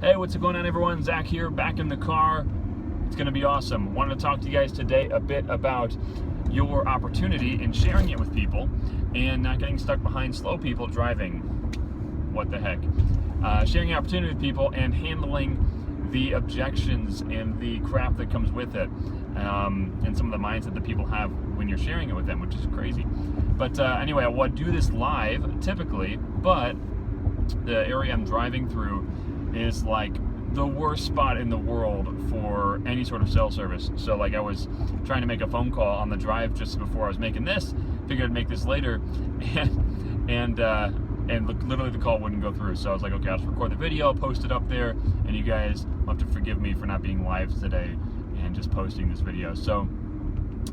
Hey, what's going on, everyone? Zach here, back in the car. It's going to be awesome. Wanted to talk to you guys today a bit about your opportunity in sharing it with people and not getting stuck behind slow people driving. What the heck? Sharing the opportunity with people and handling the objections and the crap that comes with it, and some of the mindset that people have when you're sharing it with them, which is crazy. But anyway, I would do this live typically, but the area I'm driving through is like the worst spot in the world for any sort of cell service. So like I was trying to make a phone call on the drive just before I was making this, figured I'd make this later, and literally the call wouldn't go through. So I was like, okay, I'll just record the video, post it up there, and you guys will have to forgive me for not being live today and just posting this video. So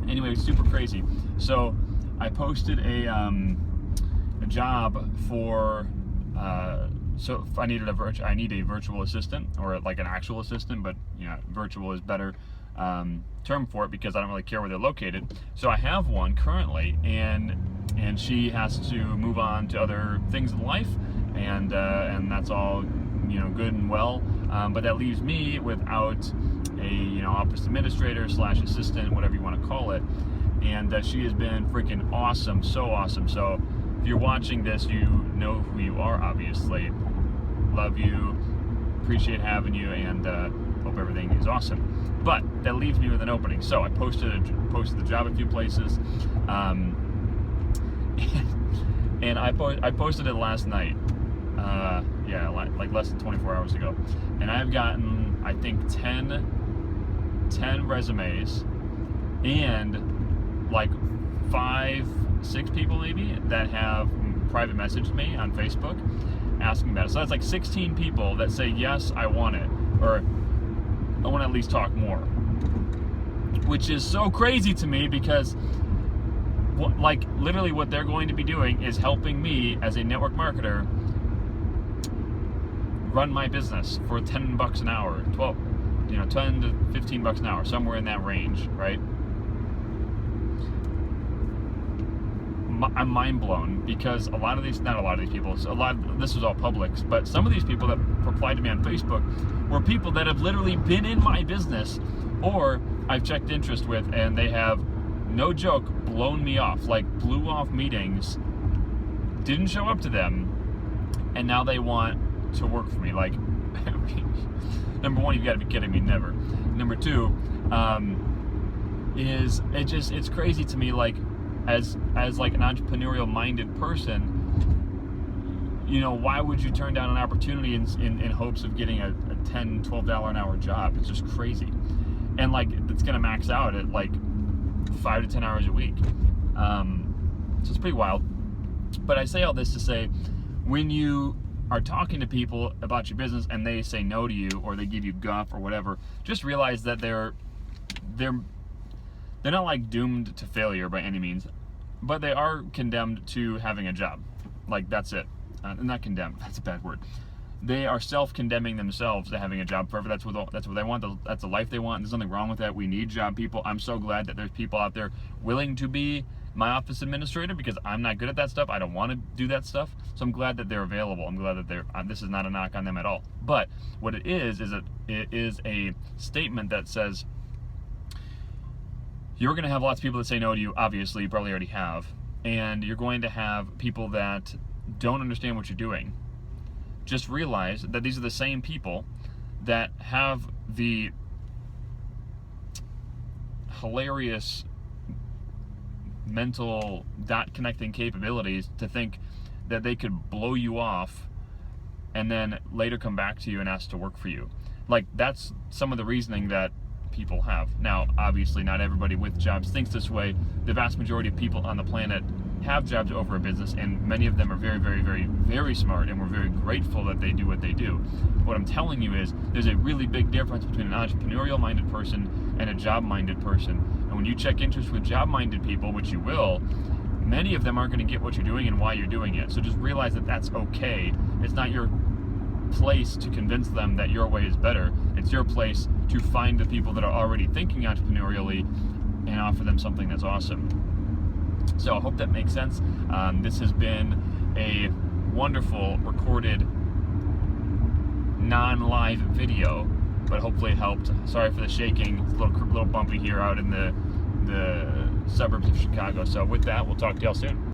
anyway, it's super crazy. So I posted a job for so if I need a virtual assistant, or like an actual assistant, but you know, virtual is better term for it because I don't really care where they're located. So I have one currently, and she has to move on to other things in life, and that's all, you know, good and well. But that leaves me without a office administrator / assistant, whatever you want to call it. And she has been freaking awesome, so awesome. So if you're watching this, you know who you are, obviously. Love you, appreciate having you, and hope everything is awesome. But that leaves me with an opening. So I posted the job a few places, and I posted it last night. Like less than 24 hours ago, and I've gotten, I think, 10 resumes, and like 5-6 people maybe that have private messaged me on Facebook asking about it. So that's like 16 people that say, yes, I want it, or I want to at least talk more, which is so crazy to me because like literally what they're going to be doing is helping me as a network marketer run my business for $10 an hour, 10 to $15 an hour, somewhere in that range, right? I'm mind blown because not a lot of these people, this was all public, but some of these people that replied to me on Facebook were people that have literally been in my business, or I've checked interest with, and they have, no joke, blown me off, like blew off meetings, didn't show up to them, and now they want to work for me. Like, number one, you've got to be kidding me, never. Number two, it's crazy to me, like, as like an entrepreneurial minded person, why would you turn down an opportunity in hopes of getting a $10, $12 an hour job? It's just crazy. And like, it's gonna max out at like 5 to 10 hours a week. So it's pretty wild. But I say all this to say, when you are talking to people about your business and they say no to you, or they give you guff or whatever, just realize that they're not like doomed to failure by any means, but they are condemned to having a job. Like, that's it. Not condemned, that's a bad word. They are self-condemning themselves to having a job forever. That's what they want. That's the life they want. There's nothing wrong with that. We need job people. I'm so glad that there's people out there willing to be my office administrator, because I'm not good at that stuff. I don't want to do that stuff. So I'm glad that they're available. I'm glad that this is not a knock on them at all. But what it is a statement that says, you're going to have lots of people that say no to you. Obviously, you probably already have. And you're going to have people that don't understand what you're doing. Just realize that these are the same people that have the hilarious mental dot connecting capabilities to think that they could blow you off and then later come back to you and ask to work for you. Like, that's some of the reasoning that people have. Now, obviously, not everybody with jobs thinks this way. The vast majority of people on the planet have jobs over a business, and many of them are very, very, very, very smart, and we're very grateful that they do what they do. What I'm telling you is there's a really big difference between an entrepreneurial-minded person and a job-minded person. And when you check interest with job-minded people, which you will, many of them aren't going to get what you're doing and why you're doing it. So just realize that that's okay. It's not your place to convince them that your way is better. It's your place to find the people that are already thinking entrepreneurially and offer them something that's awesome. So I hope that makes sense. This has been a wonderful recorded non-live video, but hopefully it helped. Sorry for the shaking. It's a little bumpy here out in the suburbs of Chicago. So with that, we'll talk to y'all soon.